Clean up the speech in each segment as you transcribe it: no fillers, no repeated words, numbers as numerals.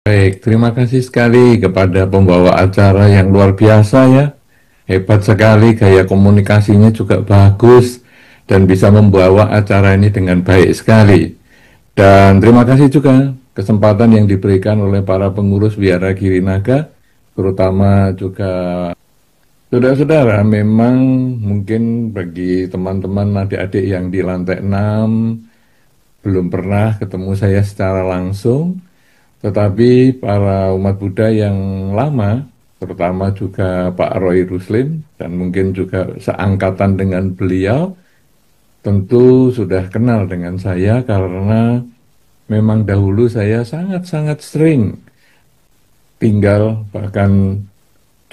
Baik, terima kasih sekali kepada pembawa acara yang luar biasa ya. Hebat sekali, gaya komunikasinya juga bagus dan bisa membawa acara ini dengan baik sekali. Dan terima kasih juga kesempatan yang diberikan oleh para pengurus Wihara Girinaga, terutama juga saudara-saudara. Memang mungkin bagi teman-teman adik-adik yang di lantai 6 belum pernah ketemu saya secara langsung, tetapi para umat Buddha yang lama, terutama juga Pak Roy Ruslim, dan mungkin juga seangkatan dengan beliau, tentu sudah kenal dengan saya karena memang dahulu saya sangat-sangat sering tinggal, bahkan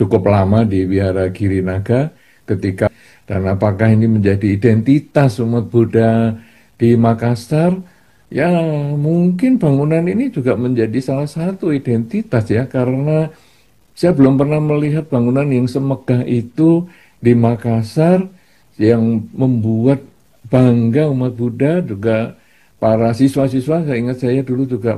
cukup lama di Wihara Girinaga ketika, dan apakah ini menjadi identitas umat Buddha di Makassar? Ya, mungkin bangunan ini juga menjadi salah satu identitas ya, karena saya belum pernah melihat bangunan yang semegah itu di Makassar yang membuat bangga umat Buddha. Juga para siswa-siswa, saya ingat saya dulu juga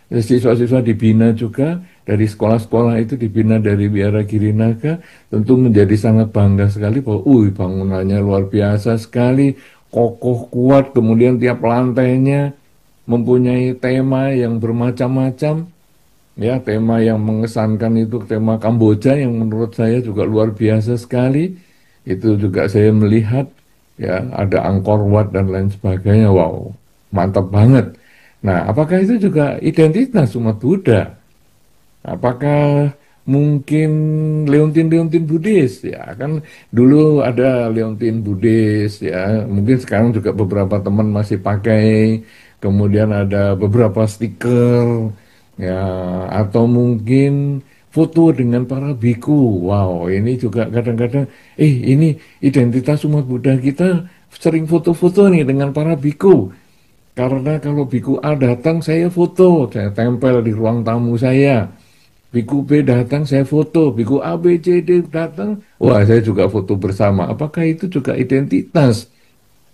siswa-siswa dibina juga dari sekolah-sekolah itu, dibina dari Wihara Girinaga, tentu menjadi sangat bangga sekali bahwa bangunannya luar biasa sekali, kokoh kuat, kemudian tiap lantainya mempunyai tema yang bermacam-macam. Ya, tema yang mengesankan itu tema Kamboja yang menurut saya juga luar biasa sekali. Itu juga saya melihat ya, ada Angkor Wat dan lain sebagainya. Wow, mantap banget. Nah, apakah itu juga identitas umat Buddha? Apakah mungkin Leontin Buddhis? Ya, kan dulu ada Leontin Buddhis ya. Mungkin sekarang juga beberapa teman masih pakai. Kemudian ada beberapa stiker ya, atau mungkin foto dengan para biku. Wow, ini juga kadang-kadang, ini identitas umat Buddha kita, sering foto-foto nih dengan para biku. Karena kalau biku A datang, saya foto, saya tempel di ruang tamu saya. Biku B datang, saya foto. Biku A, B, C, D datang, wah saya juga foto bersama. Apakah itu juga identitas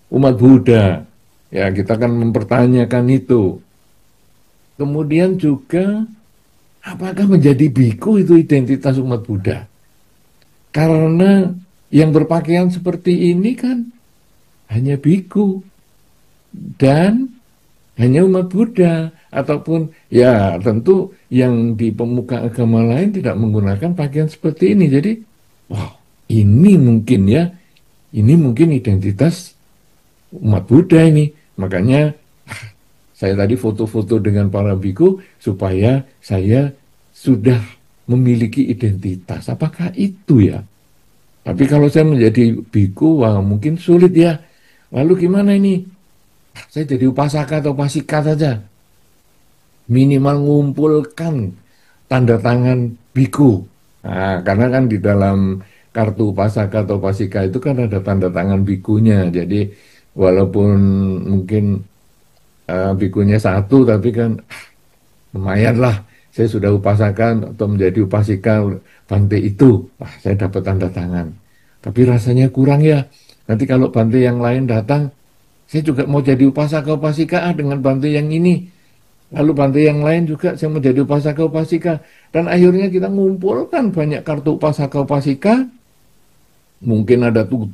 umat Buddha? Ya, kita kan mempertanyakan itu. Kemudian juga, apakah menjadi biku itu identitas umat Buddha? Karena yang berpakaian seperti ini kan hanya biku dan hanya umat Buddha, ataupun ya tentu yang di pemuka agama lain tidak menggunakan pakaian seperti ini. Jadi, wow, ini mungkin ya, ini mungkin identitas umat Buddha ini. Makanya saya tadi foto-foto dengan para biku supaya saya sudah memiliki identitas. Apakah itu ya? Tapi kalau saya menjadi biku, wah mungkin sulit ya. Lalu gimana ini? Saya jadi upasaka atau upasika saja. Minimal ngumpulkan tanda tangan biku. Nah, karena kan di dalam kartu upasaka atau upasika itu kan ada tanda tangan bikunya. Jadi walaupun mungkin bikunya satu, tapi kan lumayan lah. Saya sudah upasakan atau menjadi upasika Bante itu. Wah, saya dapat tanda tangan. Tapi rasanya kurang ya. Nanti kalau Bante yang lain datang, saya juga mau jadi upasaka upasika dengan Bante yang ini. Lalu Bante yang lain juga saya mau jadi upasaka upasika. Dan akhirnya kita ngumpulkan banyak kartu upasaka upasika. Mungkin ada 7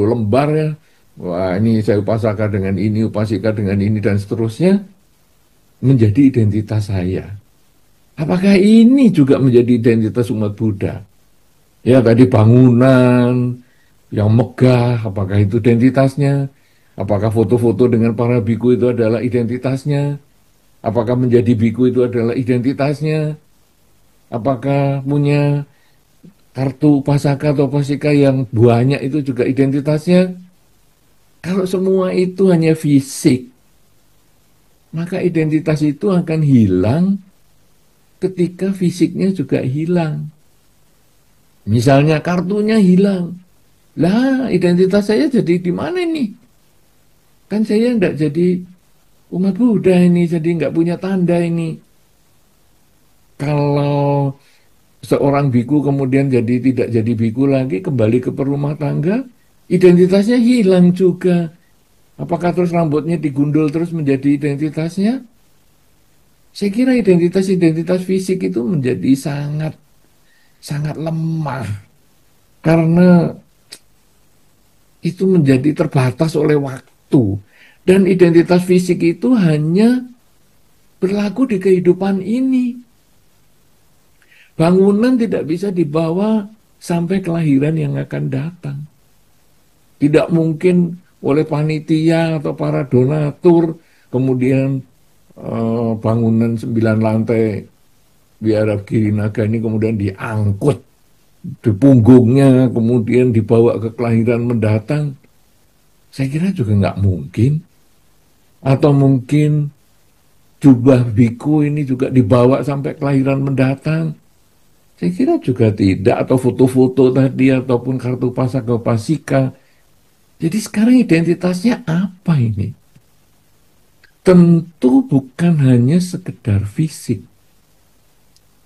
lembar ya. Wah, ini saya upasaka dengan ini, upasika dengan ini, dan seterusnya. Menjadi identitas saya. Apakah ini juga menjadi identitas umat Buddha? Ya, tadi bangunan yang megah, apakah itu identitasnya? Apakah foto-foto dengan para biku itu adalah identitasnya? Apakah menjadi biku itu adalah identitasnya? Apakah punya kartu pasaka atau pasika yang banyak itu juga identitasnya? Kalau semua itu hanya fisik, maka identitas itu akan hilang ketika fisiknya juga hilang. Misalnya kartunya hilang. Lah, identitas saya jadi di mana ini? Kan saya enggak jadi umat Buddha ini, jadi enggak punya tanda ini. Kalau seorang biku kemudian jadi tidak jadi biku lagi, kembali ke perumah tangga, identitasnya hilang juga. Apakah terus rambutnya digundul terus menjadi identitasnya? Saya kira identitas-identitas fisik itu menjadi sangat sangat lemah karena itu menjadi terbatas oleh waktu. Dan identitas fisik itu hanya berlaku di kehidupan ini. Bangunan tidak bisa dibawa sampai kelahiran yang akan datang. Tidak mungkin oleh panitia atau para donatur, kemudian bangunan 9 lantai di Arab Girinaga ini kemudian diangkut di punggungnya, kemudian dibawa ke kelahiran mendatang. Saya kira juga nggak mungkin. Atau mungkin jubah biku ini juga dibawa sampai kelahiran mendatang. Saya kira juga tidak. Atau foto-foto tadi, ataupun kartu pasaka pasika. Jadi sekarang identitasnya apa ini? Tentu bukan hanya sekedar fisik.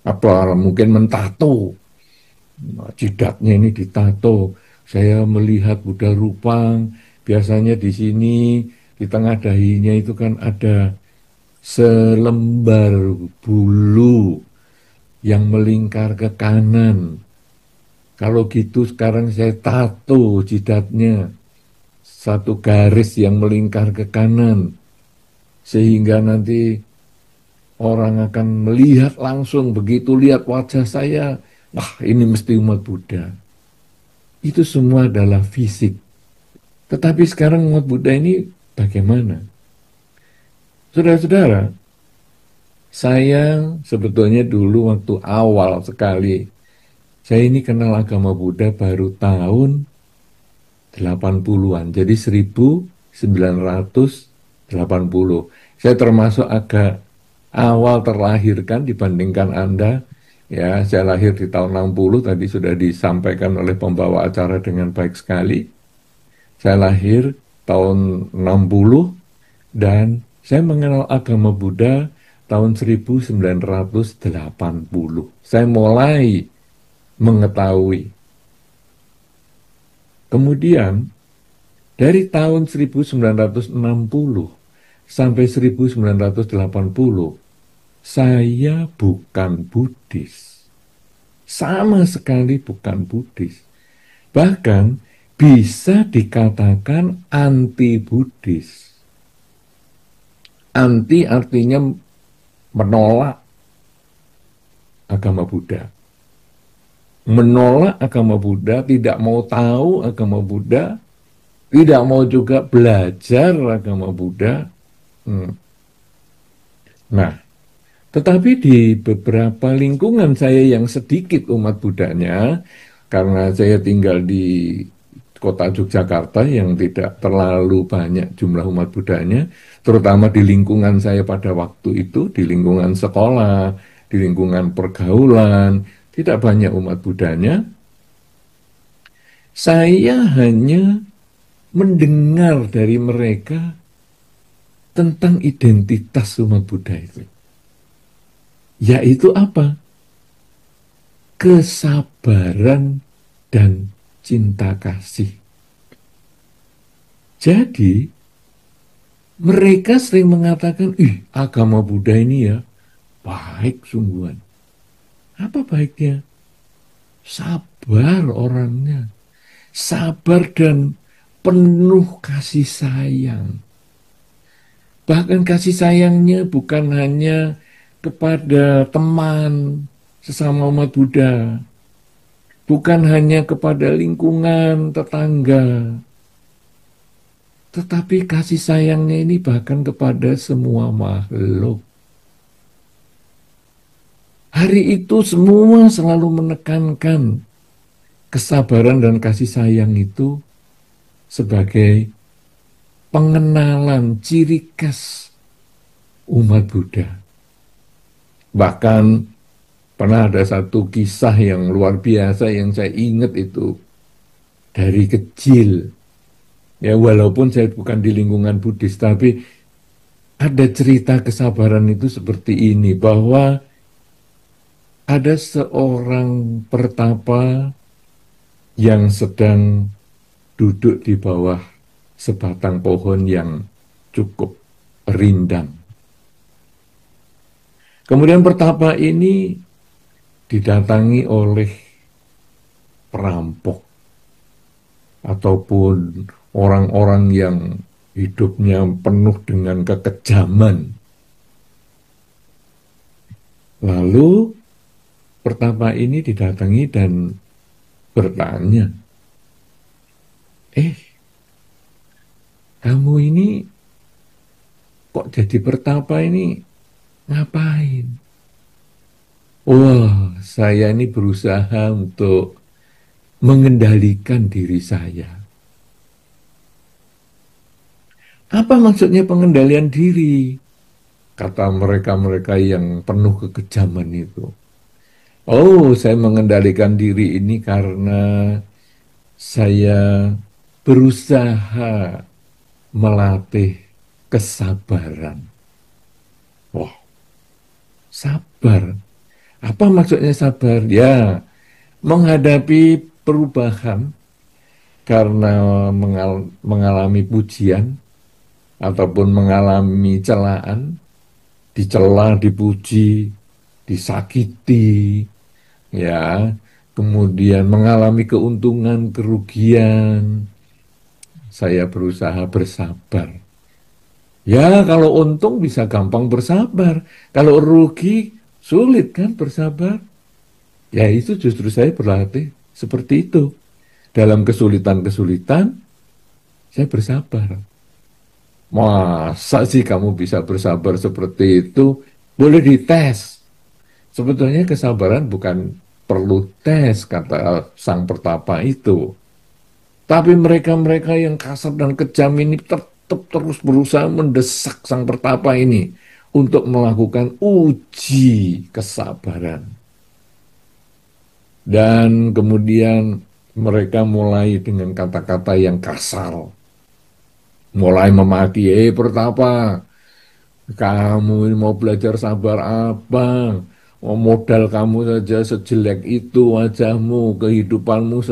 Apa mungkin mentato. Nah, jidatnya ini ditato. Saya melihat Buddha Rupang. Biasanya di sini, di tengah dahinya itu kan ada selembar bulu yang melingkar ke kanan. Kalau gitu sekarang saya tato jidatnya. Satu garis yang melingkar ke kanan. Sehingga nanti orang akan melihat langsung, begitu lihat wajah saya, wah ini mesti umat Buddha. Itu semua adalah fisik. Tetapi sekarang umat Buddha ini bagaimana? Saudara-saudara, saya sebetulnya dulu waktu awal sekali, saya ini kenal agama Buddha baru tahun 80-an, jadi 1980. Saya termasuk agak awal terlahirkan dibandingkan Anda. Ya, saya lahir di tahun 60, tadi sudah disampaikan oleh pembawa acara dengan baik sekali. Saya lahir tahun 60 dan saya mengenal agama Buddha tahun 1980. Saya mulai mengetahui. Kemudian dari tahun 1960 sampai 1980, saya bukan Buddhis. Sama sekali bukan Buddhis. Bahkan bisa dikatakan anti-Buddhis. Anti artinya menolak agama Buddha. Menolak agama Buddha, tidak mau tahu agama Buddha, tidak mau juga belajar agama Buddha. Nah, tetapi di beberapa lingkungan saya yang sedikit umat Buddhanya, karena saya tinggal di kota Yogyakarta yang tidak terlalu banyak jumlah umat Buddhanya, terutama di lingkungan saya pada waktu itu, di lingkungan sekolah, di lingkungan pergaulan, tidak banyak umat Buddhanya. Saya hanya mendengar dari mereka tentang identitas umat Buddha itu. Yaitu apa? Kesabaran dan cinta kasih. Jadi, mereka sering mengatakan, agama Buddha ini ya, baik sungguhan. Apa baiknya? Sabar orangnya. Sabar dan penuh kasih sayang. Bahkan kasih sayangnya bukan hanya kepada teman sesama umat Buddha, bukan hanya kepada lingkungan tetangga, tetapi kasih sayangnya ini bahkan kepada semua makhluk. Hari itu semua selalu menekankan kesabaran dan kasih sayang itu sebagai pengenalan ciri khas umat Buddha. Bahkan pernah ada satu kisah yang luar biasa yang saya ingat itu dari kecil. Ya walaupun saya bukan di lingkungan Buddhis, tapi ada cerita kesabaran itu seperti ini, bahwa ada seorang pertapa yang sedang duduk di bawah sebatang pohon yang cukup rindang. Kemudian Pertapa ini didatangi oleh perampok ataupun orang-orang yang hidupnya penuh dengan kekejaman. Lalu Pertapa ini didatangi dan bertanya, kamu ini kok jadi pertapa ini ngapain? Wah, saya ini berusaha untuk mengendalikan diri saya. Apa maksudnya pengendalian diri? Kata mereka-mereka yang penuh kekejaman itu. Oh, saya mengendalikan diri ini karena saya berusaha melatih kesabaran. Wah, sabar. Apa maksudnya sabar? Ya, menghadapi perubahan karena mengalami pujian ataupun mengalami celaan, dicela, dipuji, disakiti, ya, kemudian mengalami keuntungan, kerugian. Saya berusaha bersabar. Ya, kalau untung bisa gampang bersabar. Kalau rugi, sulit kan bersabar. Ya, itu justru saya berlatih seperti itu. Dalam kesulitan-kesulitan, saya bersabar. Masa sih kamu bisa bersabar seperti itu? Boleh dites. Sebetulnya kesabaran bukan perlu tes, kata sang pertapa itu. Tapi mereka-mereka yang kasar dan kejam ini tetap terus berusaha mendesak sang pertapa ini untuk melakukan uji kesabaran. Dan kemudian mereka mulai dengan kata-kata yang kasar. Mulai memaki, pertapa, kamu ini mau belajar sabar apa? Oh, modal kamu saja sejelek itu wajahmu, kehidupanmu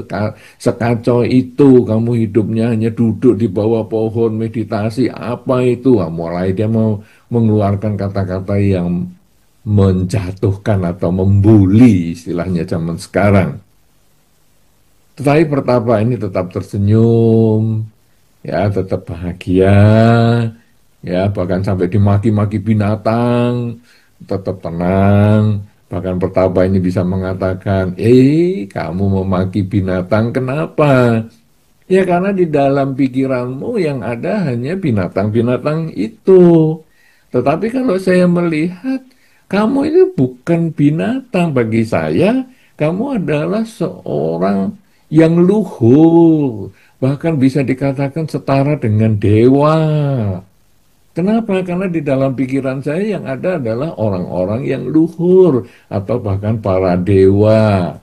sekacau itu, kamu hidupnya hanya duduk di bawah pohon meditasi, apa itu? Nah, mulai dia mau mengeluarkan kata-kata yang menjatuhkan atau membuli istilahnya zaman sekarang. Tetapi pertapa ini tetap tersenyum, ya tetap bahagia, ya bahkan sampai dimaki-maki binatang, tetap tenang. Bahkan pertapa ini bisa mengatakan, kamu memaki binatang kenapa? Ya karena di dalam pikiranmu yang ada hanya binatang-binatang itu. Tetapi kalau saya melihat, kamu itu bukan binatang bagi saya, kamu adalah seorang yang luhur. Bahkan bisa dikatakan setara dengan dewa. Kenapa? Karena di dalam pikiran saya yang ada adalah orang-orang yang luhur atau bahkan para dewa.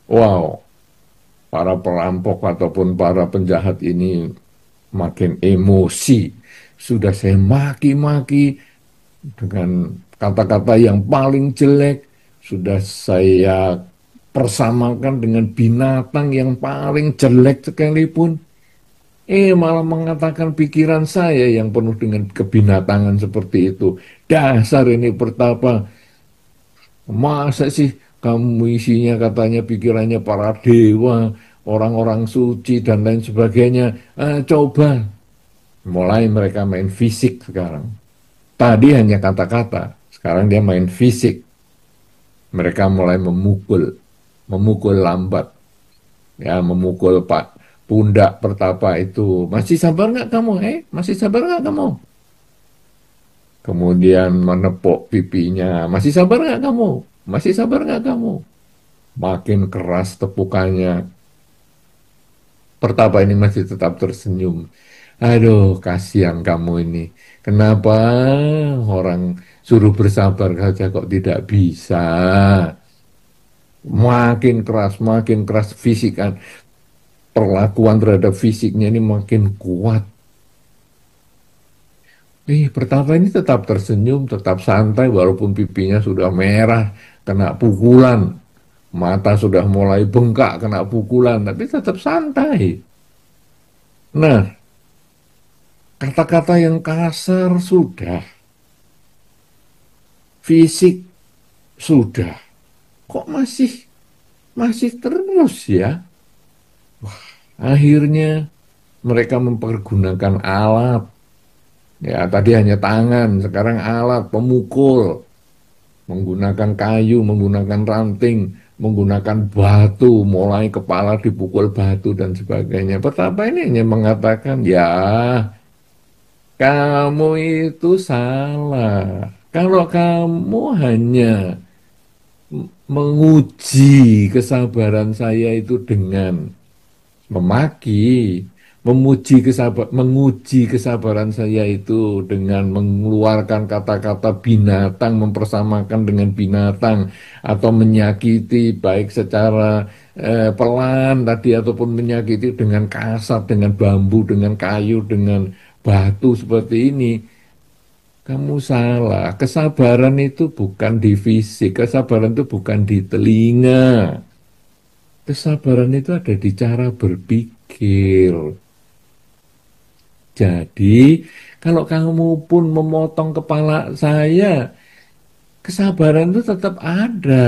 Wow, para perampok ataupun para penjahat ini makin emosi. Sudah saya maki-maki dengan kata-kata yang paling jelek, sudah saya persamakan dengan binatang yang paling jelek sekalipun. Malah mengatakan pikiran saya yang penuh dengan kebinatangan seperti itu. Dasar ini pertapa. Masa sih kamu isinya katanya pikirannya para dewa, orang-orang suci dan lain sebagainya. Coba. Mulai mereka main fisik sekarang. Tadi hanya kata-kata. Sekarang dia main fisik. Mereka mulai memukul lambat. Ya, memukul Pak pundak pertapa itu. Masih sabar nggak kamu? Masih sabar nggak kamu? Kemudian menepuk pipinya. Masih sabar nggak kamu? Masih sabar nggak kamu? Makin keras tepukannya. Pertapa ini masih tetap tersenyum. Aduh, kasihan kamu ini. Kenapa orang suruh bersabar saja kok tidak bisa? Makin keras fisik kan. Perlakuan terhadap fisiknya ini makin kuat. Pertapa ini tetap tersenyum, tetap santai, walaupun pipinya sudah merah, kena pukulan. Mata sudah mulai bengkak, kena pukulan, tapi tetap santai. Nah, kata-kata yang kasar sudah. fisik sudah, kok masih terus ya? Akhirnya mereka mempergunakan alat. Ya, tadi hanya tangan, sekarang alat pemukul, menggunakan kayu, menggunakan ranting, menggunakan batu, mulai kepala dipukul batu dan sebagainya. Betapa ini hanya mengatakan, ya, kamu itu salah. Kalau kamu hanya menguji kesabaran saya itu dengan memaki, menguji kesabaran saya itu dengan mengeluarkan kata-kata binatang, mempersamakan dengan binatang, atau menyakiti baik secara pelan tadi, ataupun menyakiti dengan kasar, dengan bambu, dengan kayu, dengan batu seperti ini. Kamu salah. Kesabaran itu bukan di fisik, kesabaran itu bukan di telinga. Kesabaran itu ada di cara berpikir. Jadi, kalau kamu pun memotong kepala saya, kesabaran itu tetap ada.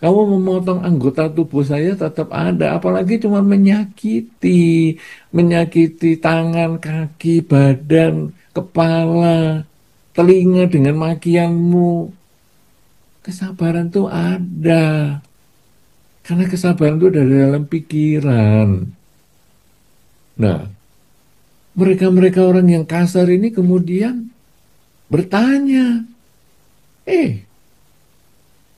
Kamu memotong anggota tubuh saya tetap ada. Apalagi cuma menyakiti tangan, kaki, badan, kepala, telinga dengan makianmu. Kesabaran itu ada. Karena kesabaran itu dari dalam pikiran. Nah, mereka-mereka orang yang kasar ini kemudian bertanya,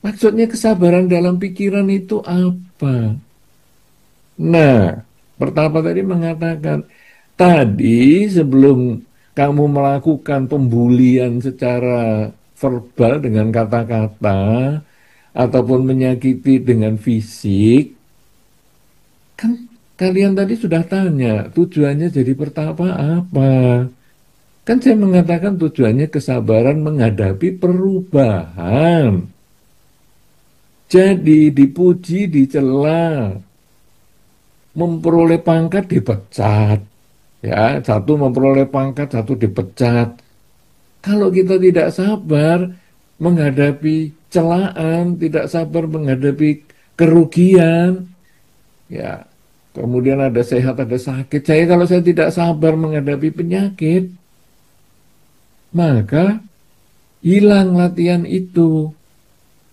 maksudnya kesabaran dalam pikiran itu apa? Nah, pertama tadi mengatakan, tadi sebelum kamu melakukan pembulian secara verbal dengan kata-kata, ataupun menyakiti dengan fisik, kan kalian tadi sudah tanya, tujuannya jadi pertapa apa? Kan saya mengatakan tujuannya kesabaran menghadapi perubahan. Jadi dipuji, dicela, memperoleh pangkat dipecat. Ya, satu memperoleh pangkat, satu dipecat. Kalau kita tidak sabar menghadapi celaan, tidak sabar menghadapi kerugian, ya, kemudian ada sehat, ada sakit. Kalau saya tidak sabar menghadapi penyakit, maka hilang latihan itu.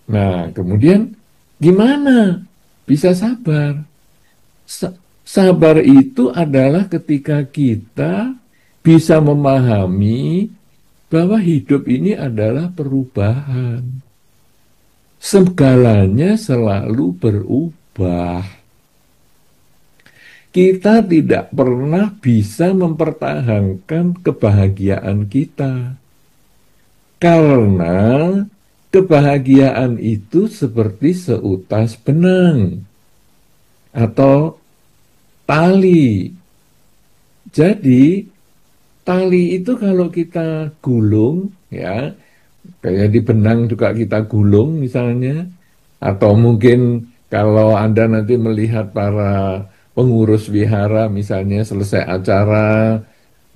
Nah, kemudian gimana bisa sabar? Sabar itu adalah ketika kita bisa memahami bahwa hidup ini adalah perubahan. Segalanya selalu berubah. Kita tidak pernah bisa mempertahankan kebahagiaan kita. Karena kebahagiaan itu seperti seutas benang atau tali. Jadi tali itu kalau kita gulung, ya, kayak di benang juga kita gulung misalnya, atau mungkin kalau Anda nanti melihat para pengurus wihara misalnya selesai acara,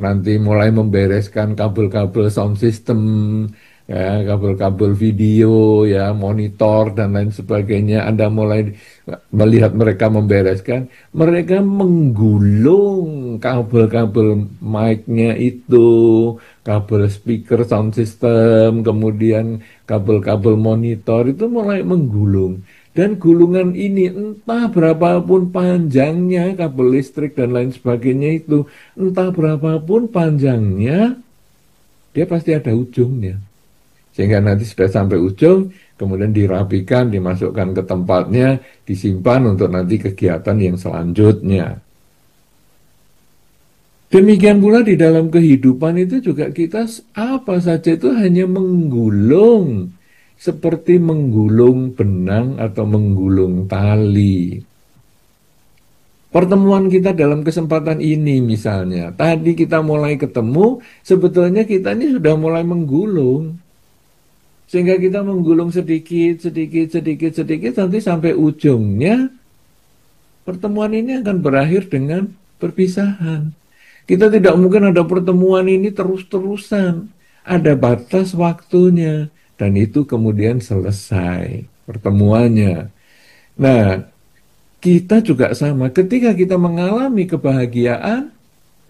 nanti mulai membereskan kabel-kabel sound system, ya, kabel-kabel video, ya, monitor dan lain sebagainya. Anda mulai melihat mereka membereskan, mereka menggulung kabel-kabel mic-nya itu, kabel speaker sound system, kemudian kabel-kabel monitor itu mulai menggulung. Dan gulungan ini entah berapapun panjangnya, kabel listrik dan lain sebagainya itu, entah berapapun panjangnya, dia pasti ada ujungnya. Sehingga nanti sudah sampai ujung, kemudian dirapikan, dimasukkan ke tempatnya, disimpan untuk nanti kegiatan yang selanjutnya. Demikian pula di dalam kehidupan itu juga kita apa saja itu hanya menggulung, seperti menggulung benang atau menggulung tali. Pertemuan kita dalam kesempatan ini misalnya, tadi kita mulai ketemu, sebetulnya kita ini sudah mulai menggulung. Sehingga kita menggulung sedikit, nanti sampai ujungnya, pertemuan ini akan berakhir dengan perpisahan. Kita tidak mungkin ada pertemuan ini terus-terusan. Ada batas waktunya. dan itu kemudian selesai pertemuannya. Nah, kita juga sama. Ketika kita mengalami kebahagiaan,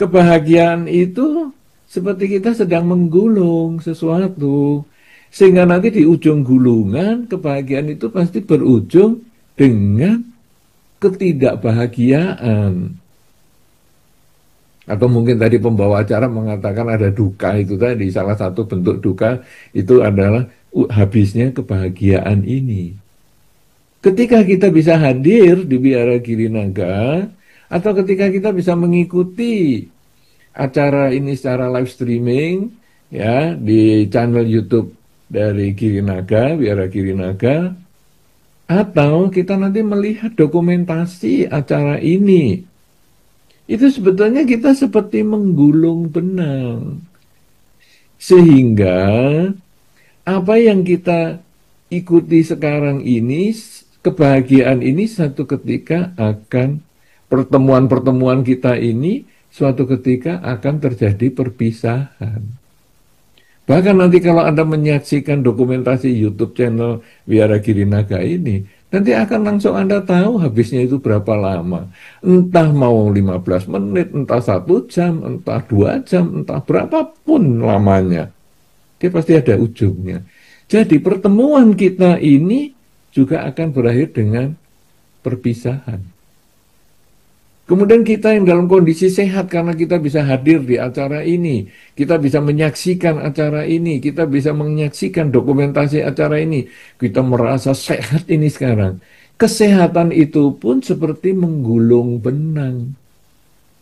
kebahagiaan itu seperti kita sedang menggulung sesuatu. Sehingga nanti di ujung gulungan, kebahagiaan itu pasti berujung dengan ketidakbahagiaan. Atau mungkin tadi pembawa acara mengatakan ada duka itu tadi. Salah satu bentuk duka itu adalah habisnya kebahagiaan ini. Ketika kita bisa hadir di Biara Girinaga, atau ketika kita bisa mengikuti acara ini secara live streaming, ya, di channel YouTube dari Girinaga, Biara Girinaga, atau kita nanti melihat dokumentasi acara ini, itu sebetulnya kita seperti menggulung benang. Sehingga apa yang kita ikuti sekarang ini, kebahagiaan ini satu ketika akan, pertemuan-pertemuan kita ini suatu ketika akan terjadi perpisahan. Bahkan nanti kalau Anda menyaksikan dokumentasi YouTube channel Biara Girinaga ini, nanti akan langsung Anda tahu habisnya itu berapa lama. Entah mau 15 menit, entah 1 jam, entah 2 jam, entah berapapun lamanya. Dia pasti ada ujungnya. Jadi pertemuan kita ini juga akan berakhir dengan perpisahan. Kemudian kita yang dalam kondisi sehat karena kita bisa hadir di acara ini, kita bisa menyaksikan acara ini, kita bisa menyaksikan dokumentasi acara ini, kita merasa sehat ini sekarang. Kesehatan itu pun seperti menggulung benang,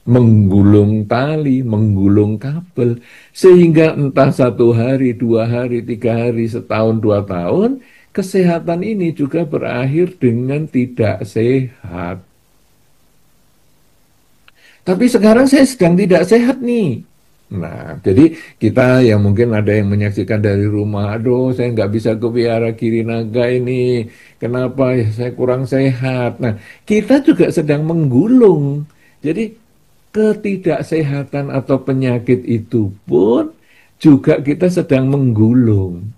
menggulung tali, menggulung kabel, sehingga entah 1 hari, 2 hari, 3 hari, setahun, 2 tahun, kesehatan ini juga berakhir dengan tidak sehat. Tapi sekarang saya sedang tidak sehat nih. Nah, jadi kita yang mungkin ada yang menyaksikan dari rumah, aduh saya nggak bisa ke Biara Girinaga ini, kenapa ya saya kurang sehat. Nah, kita juga sedang menggulung. Jadi ketidaksehatan atau penyakit itu pun juga kita sedang menggulung.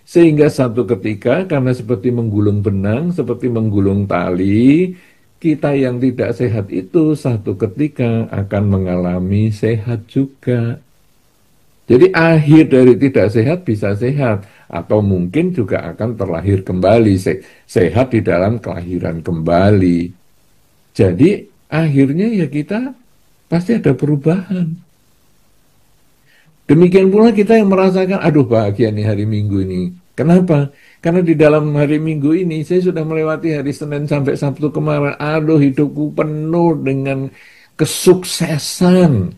Sehingga satu ketika, karena seperti menggulung benang, seperti menggulung tali, kita yang tidak sehat itu satu ketika akan mengalami sehat juga. Jadi akhir dari tidak sehat bisa sehat, atau mungkin juga akan terlahir kembali, sehat di dalam kelahiran kembali. Jadi akhirnya ya kita pasti ada perubahan. Demikian pula kita yang merasakan, aduh bahagia nih hari Minggu ini. Kenapa? Karena di dalam hari Minggu ini, saya sudah melewati hari Senin sampai Sabtu kemarin. Aduh, hidupku penuh dengan kesuksesan.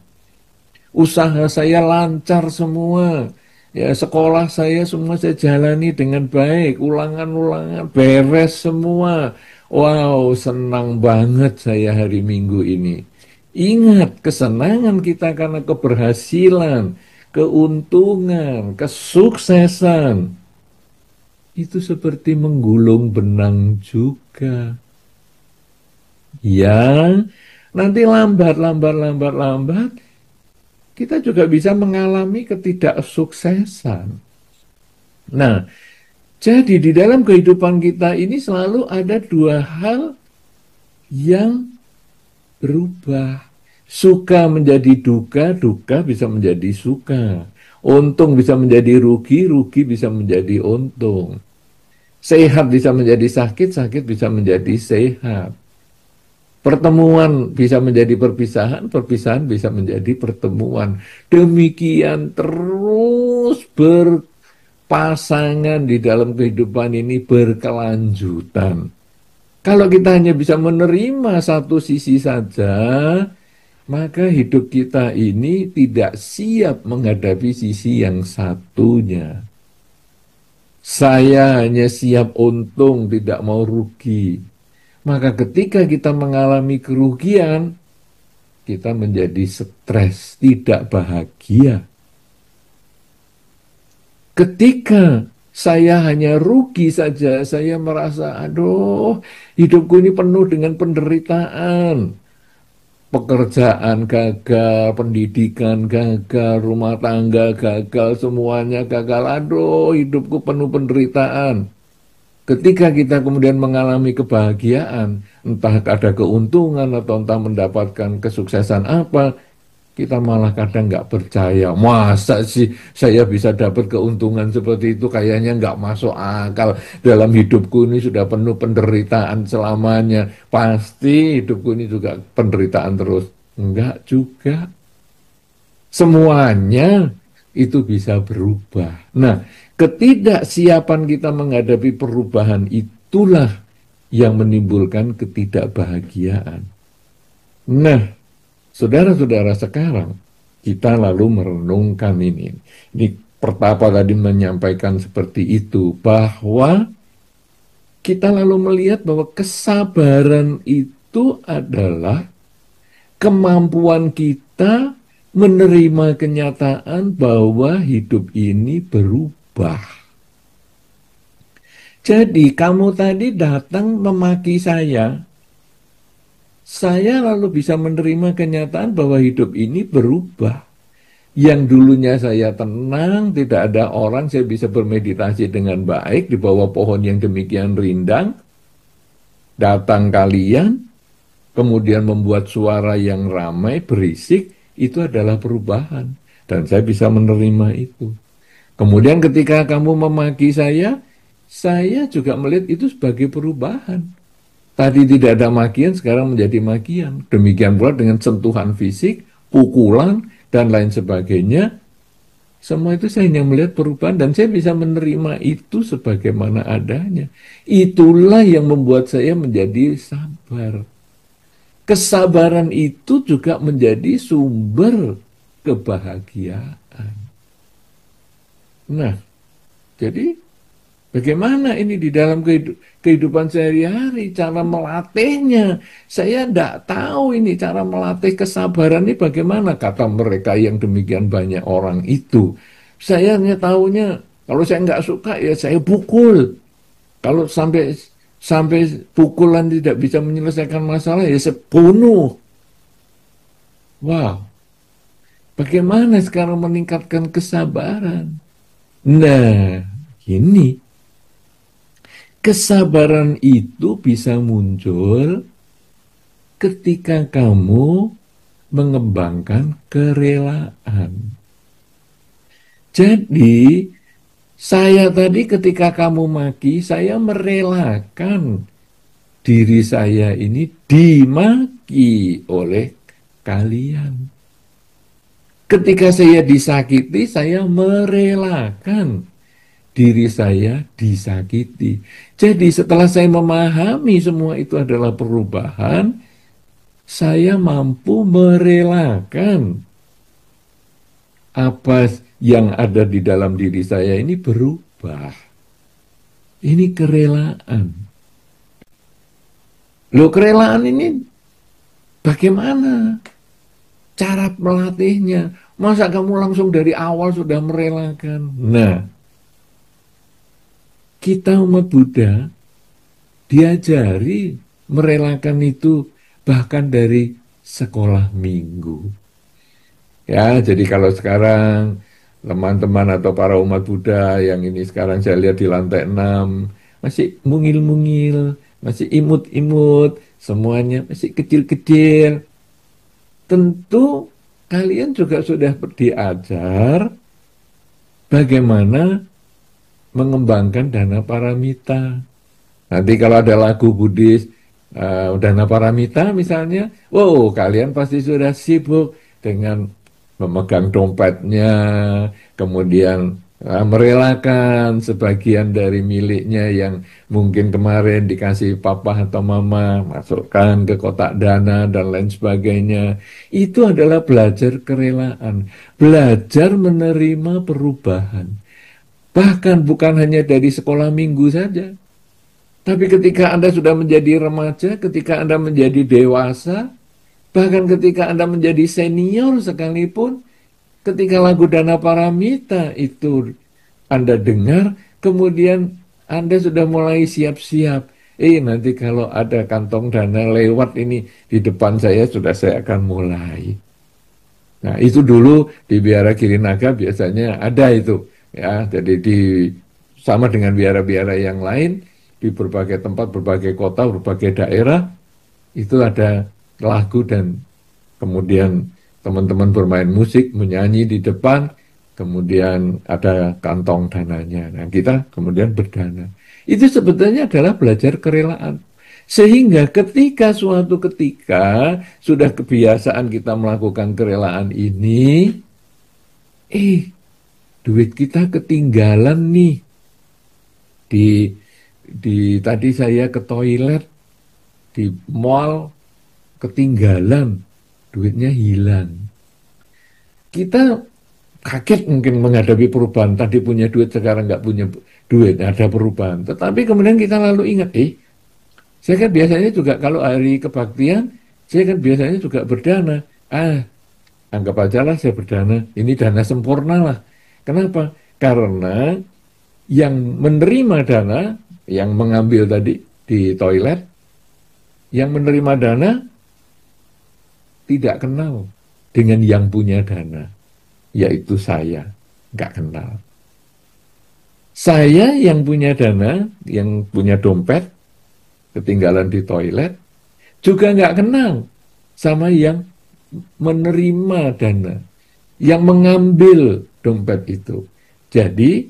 Usaha saya lancar semua. Ya, sekolah saya semua saya jalani dengan baik. Ulangan-ulangan beres semua. Wow, senang banget saya hari Minggu ini. Ingat, kesenangan kita karena keberhasilan, keuntungan, kesuksesan, itu seperti menggulung benang juga. Yang nanti lambat, kita juga bisa mengalami ketidaksuksesan. Nah, jadi di dalam kehidupan kita ini selalu ada 2 hal yang berubah. Suka menjadi duka, duka bisa menjadi suka. Untung bisa menjadi rugi, rugi bisa menjadi untung. Sehat bisa menjadi sakit, sakit bisa menjadi sehat. Pertemuan bisa menjadi perpisahan, perpisahan bisa menjadi pertemuan. Demikian terus berpasangan di dalam kehidupan ini berkelanjutan. Kalau kita hanya bisa menerima satu sisi saja, maka hidup kita ini tidak siap menghadapi sisi yang satunya. Saya hanya siap untung, tidak mau rugi. Maka ketika kita mengalami kerugian, kita menjadi stres, tidak bahagia. Ketika saya hanya rugi saja, saya merasa, aduh, hidupku ini penuh dengan penderitaan. pekerjaan gagal, pendidikan gagal, rumah tangga gagal, semuanya gagal. Aduh, hidupku penuh penderitaan. Ketika kita kemudian mengalami kebahagiaan, entah ada keuntungan atau entah mendapatkan kesuksesan apa, kita malah kadang nggak percaya. Masa sih saya bisa dapat keuntungan seperti itu? Kayaknya nggak masuk akal. Dalam hidupku ini sudah penuh penderitaan selamanya. Pasti hidupku ini juga penderitaan terus. Enggak juga. Semuanya itu bisa berubah. Nah, ketidaksiapan kita menghadapi perubahan itulah yang menimbulkan ketidakbahagiaan. Nah, saudara-saudara sekarang, kita lalu merenungkan ini. Ini pertama tadi menyampaikan seperti itu, bahwa kita lalu melihat bahwa kesabaran itu adalah kemampuan kita menerima kenyataan bahwa hidup ini berubah. Jadi kamu tadi datang memaki saya lalu bisa menerima kenyataan bahwa hidup ini berubah. Yang dulunya saya tenang, tidak ada orang, saya bisa bermeditasi dengan baik di bawah pohon yang demikian rindang. Datang kalian, kemudian membuat suara yang ramai, berisik, itu adalah perubahan. Dan saya bisa menerima itu. Kemudian ketika kamu memaki saya juga melihat itu sebagai perubahan. Tadi tidak ada makian, sekarang menjadi makian. Demikian pula dengan sentuhan fisik, pukulan, dan lain sebagainya. Semua itu saya hanya melihat perubahan dan saya bisa menerima itu sebagaimana adanya. Itulah yang membuat saya menjadi sabar. Kesabaran itu juga menjadi sumber kebahagiaan. Nah, jadi bagaimana ini di dalam kehidupan sehari-hari, cara melatihnya? Saya tidak tahu ini cara melatih kesabaran ini bagaimana, kata mereka yang demikian banyak orang itu. Saya hanya tahunya, kalau saya nggak suka ya saya pukul. Kalau sampai pukulan tidak bisa menyelesaikan masalah, ya saya bunuh. Wow, bagaimana sekarang meningkatkan kesabaran? Nah, ini kesabaran itu bisa muncul ketika kamu mengembangkan kerelaan. Jadi, saya tadi ketika kamu maki, saya merelakan diri saya ini dimaki oleh kalian. Ketika saya disakiti, saya merelakan diri saya disakiti. Jadi setelah saya memahami semua itu adalah perubahan, saya mampu merelakan apa yang ada di dalam diri saya ini berubah. Ini kerelaan. Loh, kerelaan ini bagaimana cara melatihnya? Masa kamu langsung dari awal sudah merelakan? Nah, kita umat Buddha diajari merelakan itu bahkan dari sekolah minggu. Ya, jadi kalau sekarang teman-teman atau para umat Buddha yang ini sekarang saya lihat di lantai 6 masih mungil-mungil, masih imut-imut, semuanya masih kecil-kecil. Tentu kalian juga sudah diajar bagaimana mengembangkan dana paramita. Nanti kalau ada lagu Buddhis, dana paramita misalnya, wow, kalian pasti sudah sibuk dengan memegang dompetnya, kemudian merelakan sebagian dari miliknya yang mungkin kemarin dikasih papa atau mama, masukkan ke kotak dana dan lain sebagainya. Itu adalah belajar kerelaan, belajar menerima perubahan. Bahkan bukan hanya dari sekolah minggu saja, tapi ketika Anda sudah menjadi remaja, ketika Anda menjadi dewasa, bahkan ketika Anda menjadi senior sekalipun, ketika lagu Dana Paramita itu Anda dengar, kemudian Anda sudah mulai siap-siap. nanti kalau ada kantong dana lewat ini di depan saya, sudah saya akan mulai. Nah, itu dulu di Biara Girinaga biasanya ada itu, ya. Jadi sama dengan biara-biara yang lain di berbagai tempat, berbagai kota, berbagai daerah itu ada lagu dan kemudian teman-teman bermain musik, menyanyi di depan, kemudian ada kantong dananya. Nah, kita kemudian berdana. Itu sebetulnya adalah belajar kerelaan. Sehingga suatu ketika sudah kebiasaan kita melakukan kerelaan ini, duit kita ketinggalan nih. Tadi saya ke toilet di mall, ketinggalan, duitnya hilang. Kita kaget mungkin menghadapi perubahan. Tadi punya duit, sekarang nggak punya duit, ada perubahan. Tetapi kemudian kita lalu ingat, saya kan biasanya juga kalau hari kebaktian, saya kan biasanya juga berdana. Anggap aja lah saya berdana, ini dana sempurna lah. Kenapa? Karena yang menerima dana, yang mengambil tadi di toilet, yang menerima dana tidak kenal dengan yang punya dana, yaitu saya, nggak kenal. Saya yang punya dana, yang punya dompet, ketinggalan di toilet, juga nggak kenal sama yang menerima dana, yang mengambil dompet itu. Jadi,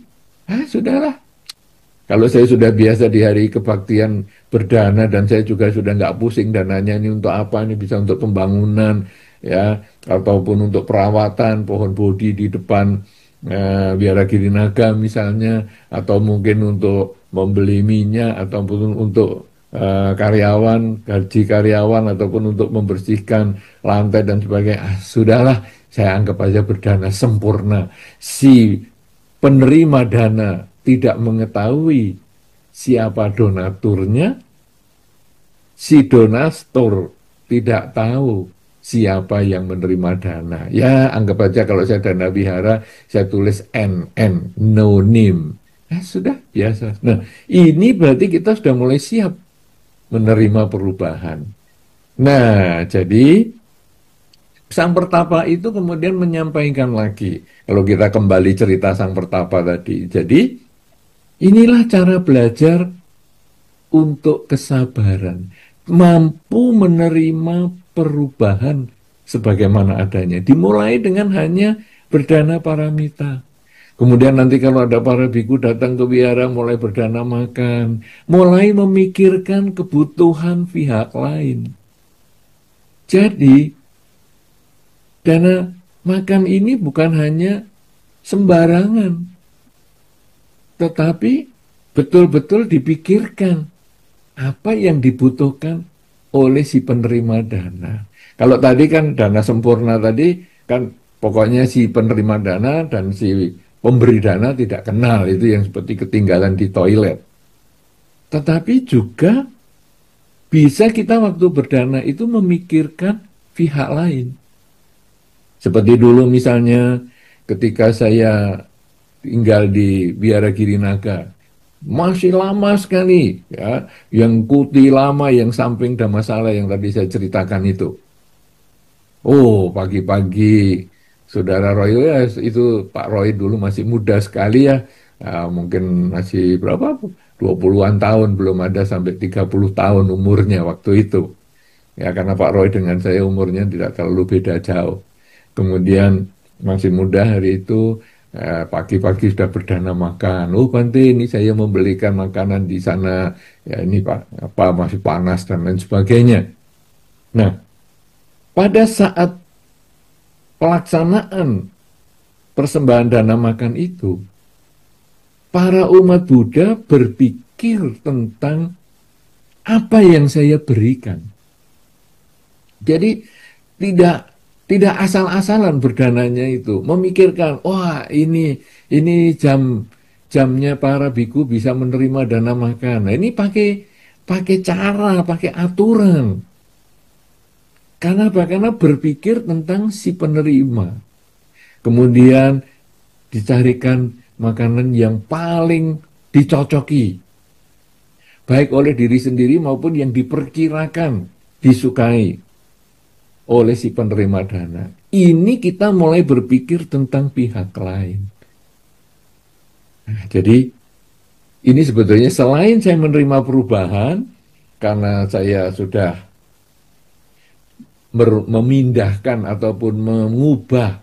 sudahlah. Kalau saya sudah biasa di hari kebaktian berdana dan saya juga sudah nggak pusing dananya ini untuk apa, ini bisa untuk pembangunan, ya, ataupun untuk perawatan pohon bodi di depan Biara Girinaga misalnya, atau mungkin untuk membeli minyak, ataupun untuk karyawan, gaji karyawan, ataupun untuk membersihkan lantai dan sebagainya. Sudahlah, saya anggap aja berdana sempurna. Si penerima dana tidak mengetahui siapa donaturnya, si donatur tidak tahu siapa yang menerima dana. Ya, anggap aja kalau saya dana wihara, saya tulis NN, no name. Sudah, biasa. Nah, ini berarti kita sudah mulai siap menerima perubahan. Nah, jadi Sang Pertapa itu kemudian menyampaikan lagi, kalau kita kembali cerita Sang Pertapa tadi. Jadi, inilah cara belajar untuk kesabaran, mampu menerima perubahan sebagaimana adanya. Dimulai dengan hanya berdana paramita. Kemudian nanti kalau ada para biku datang ke wihara, mulai berdana makan, mulai memikirkan kebutuhan pihak lain. Jadi, dana makan ini bukan hanya sembarangan, tetapi betul-betul dipikirkan apa yang dibutuhkan oleh si penerima dana. Kalau tadi kan dana sempurna tadi kan pokoknya si penerima dana dan si pemberi dana tidak kenal, itu yang seperti ketinggalan di toilet. Tetapi juga bisa kita waktu berdana itu memikirkan pihak lain. Seperti dulu misalnya ketika saya tinggal di Biara Girinaga, masih lama sekali, ya, yang kuti lama, yang samping Dhammasala yang tadi saya ceritakan itu. Pagi-pagi Saudara Roy, ya, itu Pak Roy dulu masih muda sekali ya, mungkin masih berapa, 20-an tahun, belum ada sampai 30 tahun umurnya waktu itu. Ya, karena Pak Roy dengan saya umurnya tidak terlalu beda jauh. Kemudian masih muda hari itu, pagi-pagi sudah berdana makan. Bante, ini saya membelikan makanan di sana. Ya ini Pak, masih panas dan lain sebagainya. Nah, pada saat pelaksanaan persembahan dana makan itu, para umat Buddha berpikir tentang apa yang saya berikan. Jadi tidak asal-asalan berdananya itu, memikirkan, ini jamnya para biku bisa menerima dana makan. Nah, ini pakai cara, pakai aturan. Karena apa? Karena berpikir tentang si penerima. Kemudian dicarikan makanan yang paling dicocoki. baik oleh diri sendiri maupun yang diperkirakan disukai oleh si penerima dana. Ini kita mulai berpikir tentang pihak lain. Nah, jadi ini sebetulnya selain saya menerima perubahan, karena saya sudah memindahkan ataupun mengubah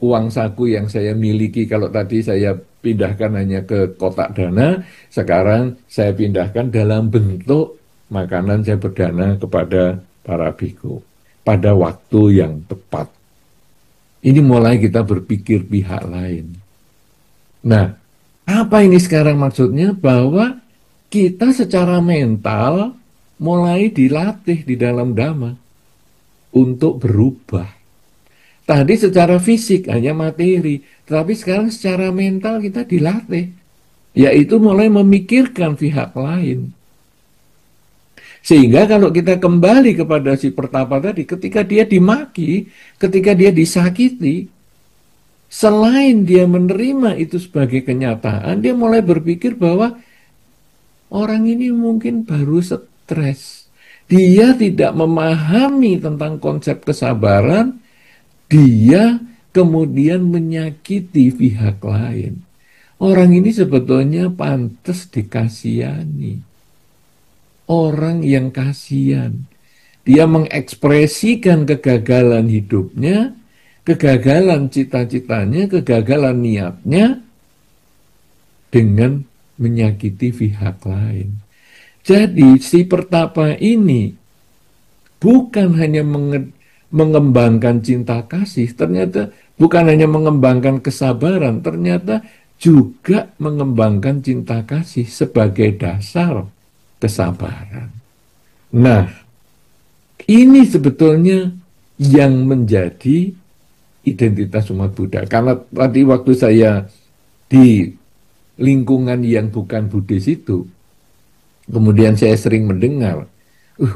uang saku yang saya miliki. Kalau tadi saya pindahkan hanya ke kotak dana, sekarang saya pindahkan dalam bentuk makanan saya berdana kepada para biku pada waktu yang tepat. Ini mulai kita berpikir pihak lain. Nah, apa ini sekarang maksudnya? Bahwa kita secara mental mulai dilatih di dalam Dhamma untuk berubah. Tadi secara fisik hanya materi, tetapi sekarang secara mental kita dilatih, yaitu mulai memikirkan pihak lain. Sehingga kalau kita kembali kepada si pertapa tadi, ketika dia dimaki, ketika dia disakiti, selain dia menerima itu sebagai kenyataan, dia mulai berpikir bahwa orang ini mungkin baru stres. Dia tidak memahami tentang konsep kesabaran, dia kemudian menyakiti pihak lain. Orang ini sebetulnya pantas dikasihani. Orang yang kasihan. Dia mengekspresikan kegagalan hidupnya, kegagalan cita-citanya, kegagalan niatnya dengan menyakiti pihak lain. Jadi si pertapa ini bukan hanya mengembangkan cinta kasih, ternyata bukan hanya mengembangkan kesabaran, ternyata juga mengembangkan cinta kasih sebagai dasar kesabaran. Nah, ini sebetulnya yang menjadi identitas umat Buddha. Karena tadi waktu saya di lingkungan yang bukan Buddhis itu, kemudian saya sering mendengar,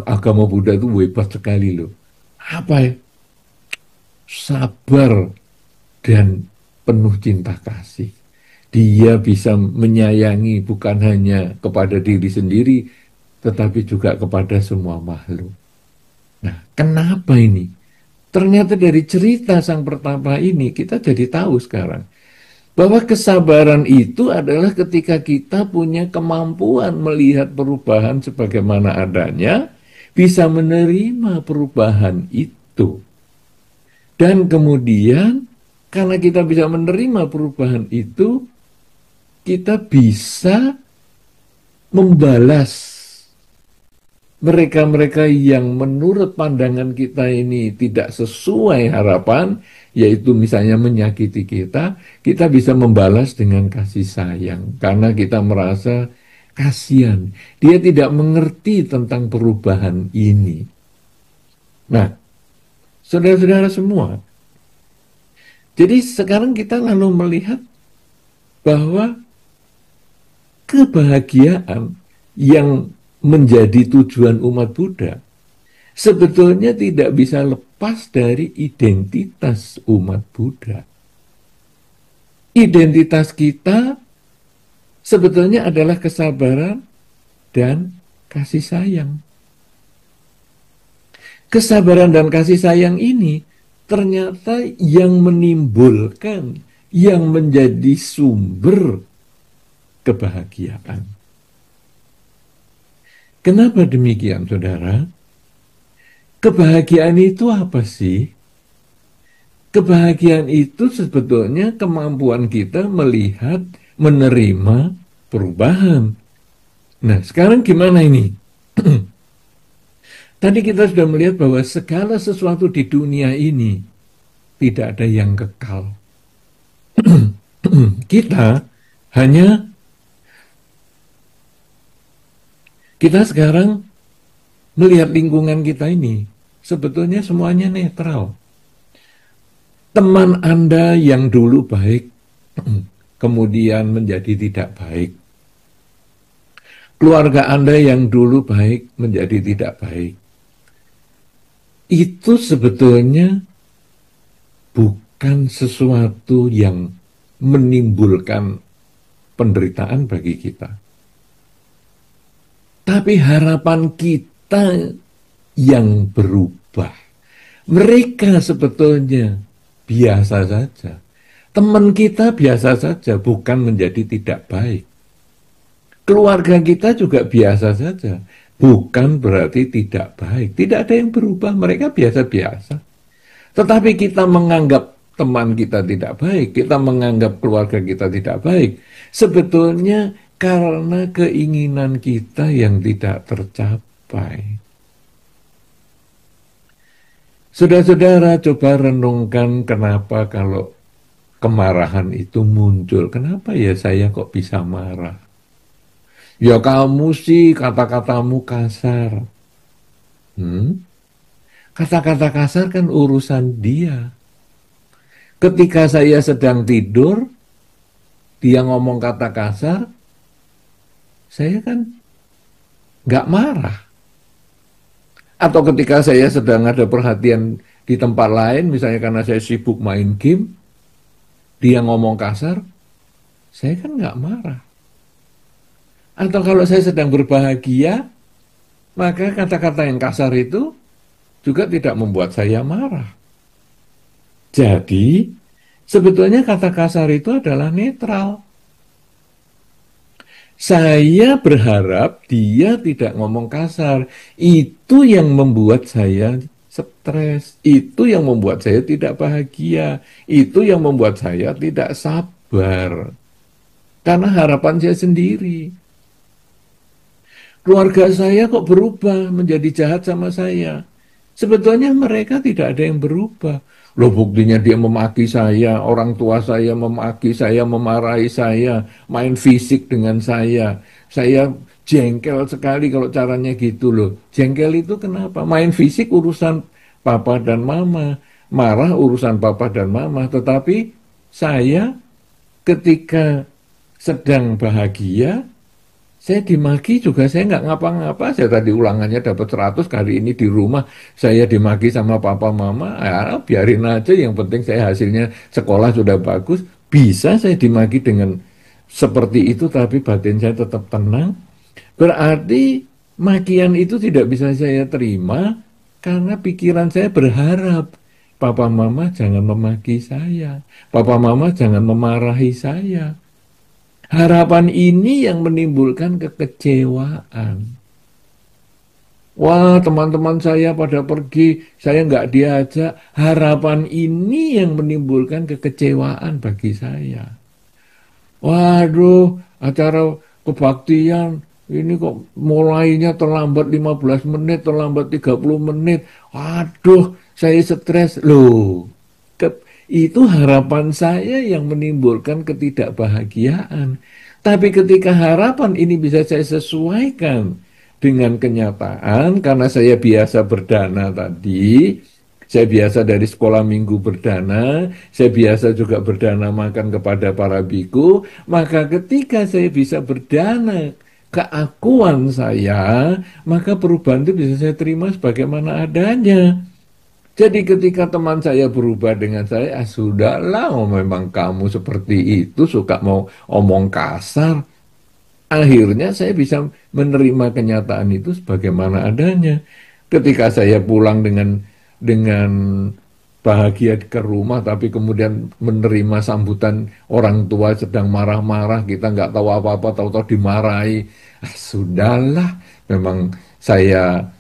agama Buddha itu hebat sekali loh. Apa ya? Sabar dan penuh cinta kasih. Dia bisa menyayangi bukan hanya kepada diri sendiri, tetapi juga kepada semua makhluk. Nah, kenapa ini? Ternyata dari cerita sang pertapa ini, kita jadi tahu sekarang, bahwa kesabaran itu adalah ketika kita punya kemampuan melihat perubahan sebagaimana adanya, bisa menerima perubahan itu. Dan kemudian, karena kita bisa menerima perubahan itu, kita bisa membalas mereka-mereka yang menurut pandangan kita ini tidak sesuai harapan, yaitu misalnya menyakiti kita, kita bisa membalas dengan kasih sayang. Karena kita merasa kasihan. Dia tidak mengerti tentang perubahan ini. Nah, saudara-saudara semua, jadi sekarang kita lalu melihat bahwa kebahagiaan yang menjadi tujuan umat Buddha sebetulnya tidak bisa lepas dari identitas umat Buddha. Identitas kita sebetulnya adalah kesabaran dan kasih sayang. Kesabaran dan kasih sayang ini ternyata yang menimbulkan, yang menjadi sumber kebahagiaan. Kenapa demikian, saudara? Kebahagiaan itu apa sih? Kebahagiaan itu sebetulnya kemampuan kita melihat, menerima perubahan. Nah, sekarang gimana ini? Tadi kita sudah melihat bahwa segala sesuatu di dunia ini tidak ada yang kekal. Kita sekarang melihat lingkungan kita ini, sebetulnya semuanya netral. Teman Anda yang dulu baik, kemudian menjadi tidak baik. Keluarga Anda yang dulu baik, menjadi tidak baik. Itu sebetulnya bukan sesuatu yang menimbulkan penderitaan bagi kita. Tapi harapan kita yang berubah. Mereka sebetulnya biasa saja. Teman kita biasa saja, bukan menjadi tidak baik. Keluarga kita juga biasa saja, bukan berarti tidak baik. Tidak ada yang berubah, mereka biasa-biasa. Tetapi kita menganggap teman kita tidak baik, kita menganggap keluarga kita tidak baik. Sebetulnya karena keinginan kita yang tidak tercapai. Saudara-saudara, coba renungkan kenapa kalau kemarahan itu muncul. Kenapa ya saya kok bisa marah? Ya kamu sih kata-katamu kasar. Kata-kata kasar kan urusan dia. Ketika saya sedang tidur, dia ngomong kata kasar, saya kan nggak marah. Atau ketika saya sedang ada perhatian di tempat lain, misalnya karena saya sibuk main game, dia ngomong kasar, saya kan nggak marah. Atau kalau saya sedang berbahagia, maka kata-kata yang kasar itu juga tidak membuat saya marah. Jadi, sebetulnya kata kasar itu adalah netral. Saya berharap dia tidak ngomong kasar. Itu yang membuat saya stres. Itu yang membuat saya tidak bahagia. Itu yang membuat saya tidak sabar. Karena harapan saya sendiri. Keluarga saya kok berubah menjadi jahat sama saya. Sebetulnya mereka tidak ada yang berubah. Loh buktinya dia memaki saya, orang tua saya memaki saya, memarahi saya, main fisik dengan saya. Saya jengkel sekali kalau caranya gitu loh. Jengkel itu kenapa? Main fisik urusan papa dan mama, marah urusan papa dan mama. Tetapi saya ketika sedang bahagia, saya dimaki juga, saya nggak ngapa-ngapa. Saya tadi ulangannya dapat 100, kali ini di rumah saya dimaki sama papa mama, ya biarin aja, yang penting saya hasilnya sekolah sudah bagus. Bisa saya dimaki dengan seperti itu, tapi batin saya tetap tenang. Berarti makian itu tidak bisa saya terima, karena pikiran saya berharap, papa mama jangan memaki saya, papa mama jangan memarahi saya. Harapan ini yang menimbulkan kekecewaan. Wah, teman-teman saya pada pergi, saya nggak diajak. Harapan ini yang menimbulkan kekecewaan bagi saya. Waduh, acara kebaktian ini kok mulainya terlambat 15 menit, terlambat 30 menit. Waduh, saya stres. Loh, itu harapan saya yang menimbulkan ketidakbahagiaan. Tapi ketika harapan ini bisa saya sesuaikan dengan kenyataan, karena saya biasa berdana tadi, saya biasa dari sekolah minggu berdana, saya biasa juga berdana makan kepada para biku, maka ketika saya bisa berdana keakuan saya, maka perubahan itu bisa saya terima sebagaimana adanya. Jadi ketika teman saya berubah dengan saya, sudahlah, memang kamu seperti itu, suka mau omong kasar. Akhirnya saya bisa menerima kenyataan itu sebagaimana adanya. Ketika saya pulang dengan bahagia ke rumah, tapi kemudian menerima sambutan orang tua sedang marah-marah, kita nggak tahu apa-apa, tahu-tahu dimarahi. Sudahlah, memang saya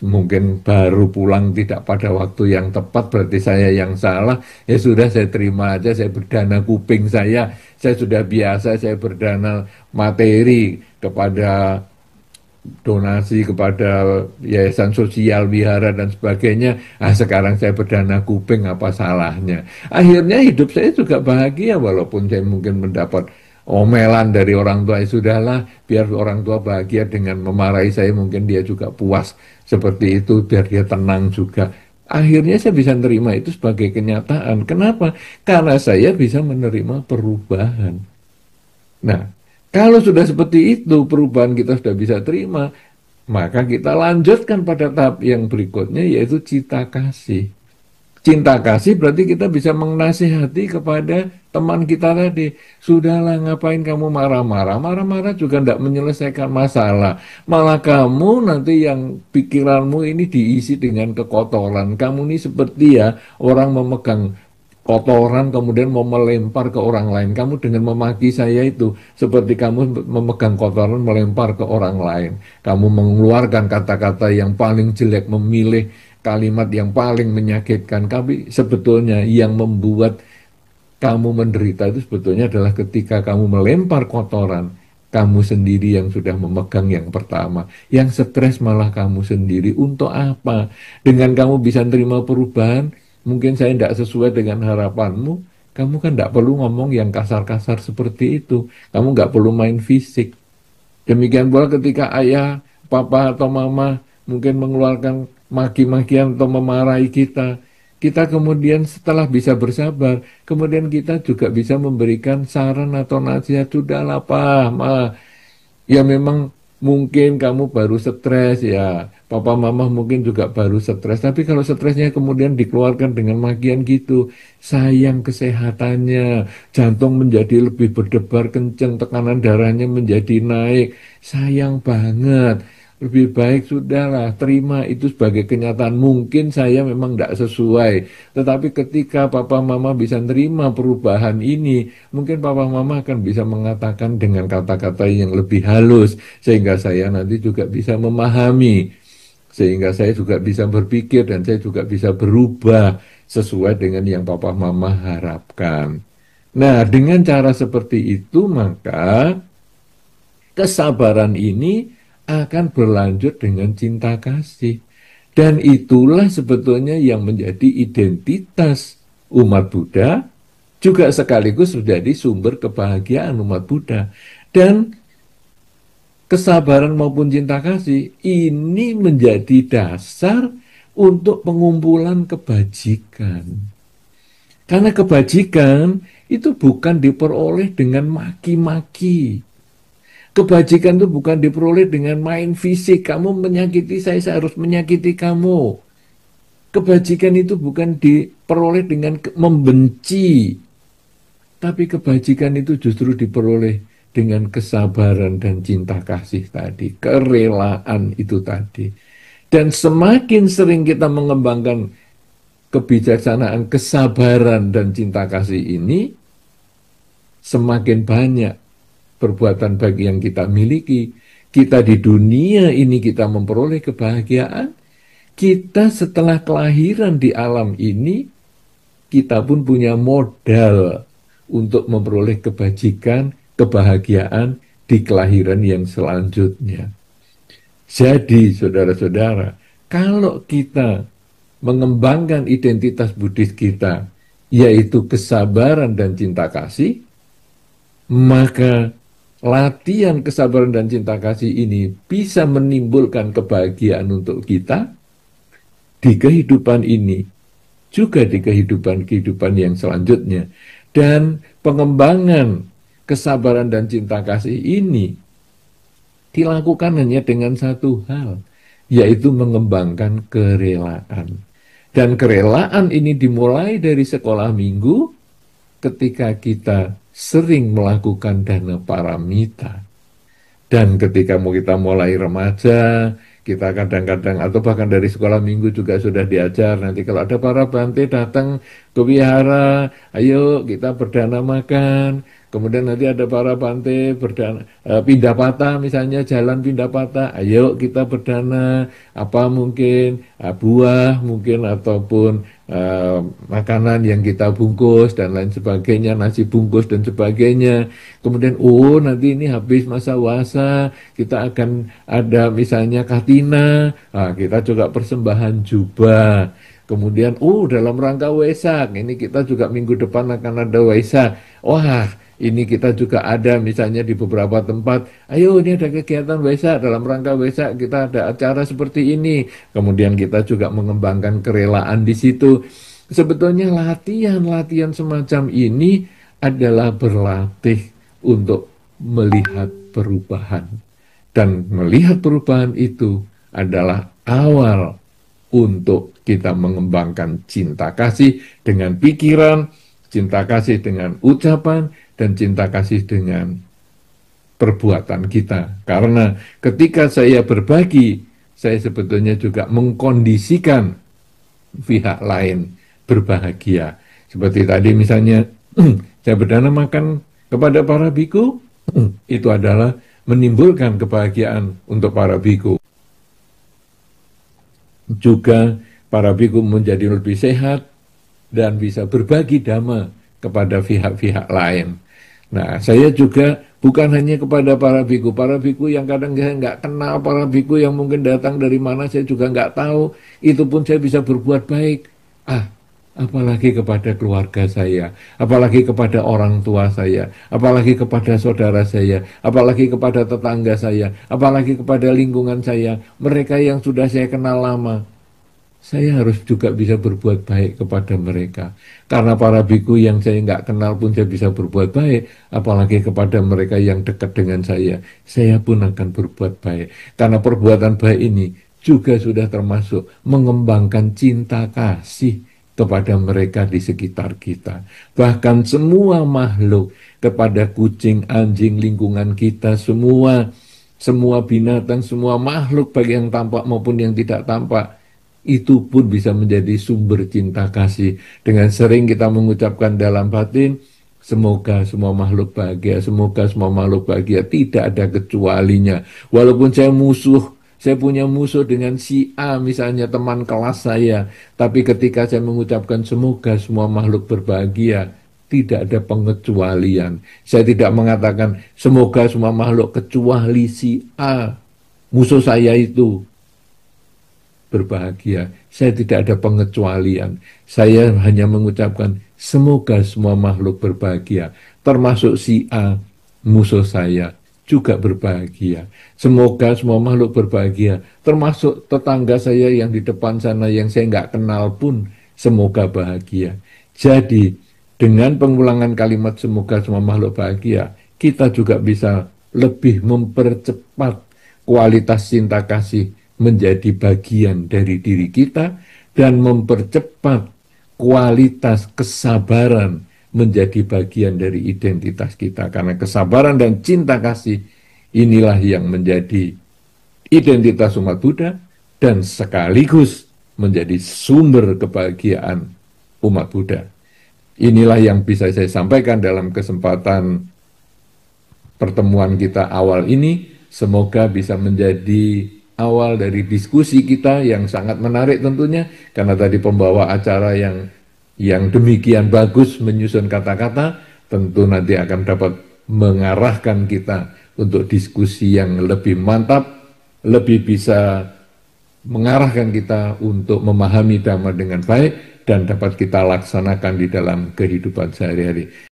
mungkin baru pulang tidak pada waktu yang tepat, berarti saya yang salah. Ya sudah, saya terima aja, saya berdana kuping saya sudah biasa, saya berdana materi kepada donasi kepada yayasan sosial, wihara dan sebagainya. Sekarang saya berdana kuping, apa salahnya? Akhirnya hidup saya juga bahagia, walaupun saya mungkin mendapat omelan dari orang tua. Sudahlah, biar orang tua bahagia dengan memarahi saya, mungkin dia juga puas seperti itu, biar dia tenang juga. Akhirnya saya bisa menerima itu sebagai kenyataan. Kenapa? Karena saya bisa menerima perubahan. Nah, kalau sudah seperti itu, perubahan kita sudah bisa terima, maka kita lanjutkan pada tahap yang berikutnya, yaitu cita kasih. Cinta kasih berarti kita bisa menasihati kepada teman kita tadi. Sudahlah, ngapain kamu marah-marah? Marah-marah juga tidak menyelesaikan masalah. Malah kamu nanti yang pikiranmu ini diisi dengan kekotoran. Kamu ini seperti ya orang memegang kotoran kemudian mau melempar ke orang lain. Kamu dengan memaki saya itu seperti kamu memegang kotoran melempar ke orang lain. Kamu mengeluarkan kata-kata yang paling jelek, memilih kalimat yang paling menyakitkan. Tapi sebetulnya yang membuat kamu menderita itu sebetulnya adalah ketika kamu melempar kotoran, kamu sendiri yang sudah memegang yang pertama. Yang stres malah kamu sendiri. Untuk apa? Dengan kamu bisa terima perubahan, mungkin saya tidak sesuai dengan harapanmu, kamu kan tidak perlu ngomong yang kasar-kasar seperti itu. Kamu nggak perlu main fisik. Demikian pula ketika ayah, papa, atau mama mungkin mengeluarkan maki-makian atau memarahi kita, kita kemudian setelah bisa bersabar, kemudian kita juga bisa memberikan saran atau nasihat. Sudahlah Pak, Ma, ya memang mungkin kamu baru stres ya, papa mama mungkin juga baru stres, tapi kalau stresnya kemudian dikeluarkan dengan makian gitu, sayang kesehatannya, jantung menjadi lebih berdebar kenceng, tekanan darahnya menjadi naik, sayang banget. Lebih baik sudahlah, terima itu sebagai kenyataan. Mungkin saya memang tidak sesuai, tetapi ketika papa mama bisa terima perubahan ini, mungkin papa mama akan bisa mengatakan dengan kata-kata yang lebih halus, sehingga saya nanti juga bisa memahami, sehingga saya juga bisa berpikir dan saya juga bisa berubah sesuai dengan yang papa mama harapkan. Nah, dengan cara seperti itu, maka kesabaran ini akan berlanjut dengan cinta kasih. Dan itulah sebetulnya yang menjadi identitas umat Buddha, juga sekaligus menjadi sumber kebahagiaan umat Buddha. Dan kesabaran maupun cinta kasih ini menjadi dasar untuk pengumpulan kebajikan. Karena kebajikan itu bukan diperoleh dengan maki-maki. Kebajikan itu bukan diperoleh dengan main fisik. Kamu menyakiti saya harus menyakiti kamu. Kebajikan itu bukan diperoleh dengan membenci. Tapi kebajikan itu justru diperoleh dengan kesabaran dan cinta kasih tadi. Kerelaan itu tadi. Dan semakin sering kita mengembangkan kebijaksanaan, kesabaran, dan cinta kasih ini, semakin banyak perbuatan baik yang kita miliki. Kita di dunia ini kita memperoleh kebahagiaan. Kita setelah kelahiran di alam ini, kita pun punya modal untuk memperoleh kebajikan, kebahagiaan di kelahiran yang selanjutnya. Jadi saudara-saudara, kalau kita mengembangkan identitas Buddhis kita, yaitu kesabaran dan cinta kasih, maka latihan kesabaran dan cinta kasih ini bisa menimbulkan kebahagiaan untuk kita di kehidupan ini, juga di kehidupan-kehidupan yang selanjutnya. Dan pengembangan kesabaran dan cinta kasih ini dilakukan hanya dengan satu hal, yaitu mengembangkan kerelaan. Dan kerelaan ini dimulai dari sekolah minggu ketika kita sering melakukan dana paramita. Dan ketika kita mulai remaja, kita kadang-kadang atau bahkan dari sekolah minggu juga sudah diajar, nanti kalau ada para bante datang ke wihara, ayo kita berdana makan. Kemudian nanti ada para bante pindah patah, misalnya jalan pindah patah, ayo kita berdana apa mungkin buah mungkin ataupun makanan yang kita bungkus dan lain sebagainya, nasi bungkus dan sebagainya. Kemudian nanti ini habis masa puasa kita akan ada misalnya katina, kita juga persembahan jubah. Kemudian dalam rangka Waisak, ini kita juga minggu depan akan ada Waisak. Wah, ini kita juga ada misalnya di beberapa tempat, ayo ini ada kegiatan Waisak, dalam rangka Waisak kita ada acara seperti ini. Kemudian kita juga mengembangkan kerelaan di situ. Sebetulnya latihan-latihan semacam ini adalah berlatih untuk melihat perubahan. Dan melihat perubahan itu adalah awal untuk kita mengembangkan cinta kasih dengan pikiran, cinta kasih dengan ucapan, dan cinta kasih dengan perbuatan kita. Karena ketika saya berbagi, saya sebetulnya juga mengkondisikan pihak lain berbahagia. Seperti tadi misalnya, saya berdana makan kepada para biku, itu adalah menimbulkan kebahagiaan untuk para biku. Juga para biku menjadi lebih sehat dan bisa berbagi dhamma kepada pihak-pihak lain. Nah, saya juga bukan hanya kepada para biku yang kadang saya nggak kenal, para biku yang mungkin datang dari mana saya juga nggak tahu, itu pun saya bisa berbuat baik. Apalagi kepada keluarga saya, apalagi kepada orang tua saya, apalagi kepada saudara saya, apalagi kepada tetangga saya, apalagi kepada lingkungan saya, mereka yang sudah saya kenal lama. Saya harus juga bisa berbuat baik kepada mereka. Karena para biku yang saya nggak kenal pun saya bisa berbuat baik, apalagi kepada mereka yang dekat dengan saya pun akan berbuat baik. Karena perbuatan baik ini juga sudah termasuk mengembangkan cinta kasih kepada mereka di sekitar kita. Bahkan semua makhluk, kepada kucing, anjing, lingkungan kita, semua binatang, semua makhluk baik yang tampak maupun yang tidak tampak, itu pun bisa menjadi sumber cinta kasih. Dengan sering kita mengucapkan dalam batin, semoga semua makhluk bahagia, semoga semua makhluk bahagia, tidak ada kecualinya. Walaupun saya punya musuh dengan si A, misalnya teman kelas saya, tapi ketika saya mengucapkan semoga semua makhluk berbahagia, tidak ada pengecualian. Saya tidak mengatakan semoga semua makhluk kecuali si A, musuh saya itu berbahagia. Saya tidak ada pengecualian. Saya hanya mengucapkan semoga semua makhluk berbahagia, termasuk si A, musuh saya, juga berbahagia. Semoga semua makhluk berbahagia, termasuk tetangga saya yang di depan sana yang saya nggak kenal pun, semoga bahagia. Jadi, dengan pengulangan kalimat semoga semua makhluk bahagia, kita juga bisa lebih mempercepat kualitas cinta kasih menjadi bagian dari diri kita dan mempercepat kualitas kesabaran menjadi bagian dari identitas kita. Karena kesabaran dan cinta kasih inilah yang menjadi identitas umat Buddha dan sekaligus menjadi sumber kebahagiaan umat Buddha. Inilah yang bisa saya sampaikan dalam kesempatan pertemuan kita awal ini. Semoga bisa menjadi awal dari diskusi kita yang sangat menarik tentunya, karena tadi pembawa acara yang demikian bagus menyusun kata-kata, tentu nanti akan dapat mengarahkan kita untuk diskusi yang lebih mantap, lebih bisa mengarahkan kita untuk memahami Dhamma dengan baik dan dapat kita laksanakan di dalam kehidupan sehari-hari.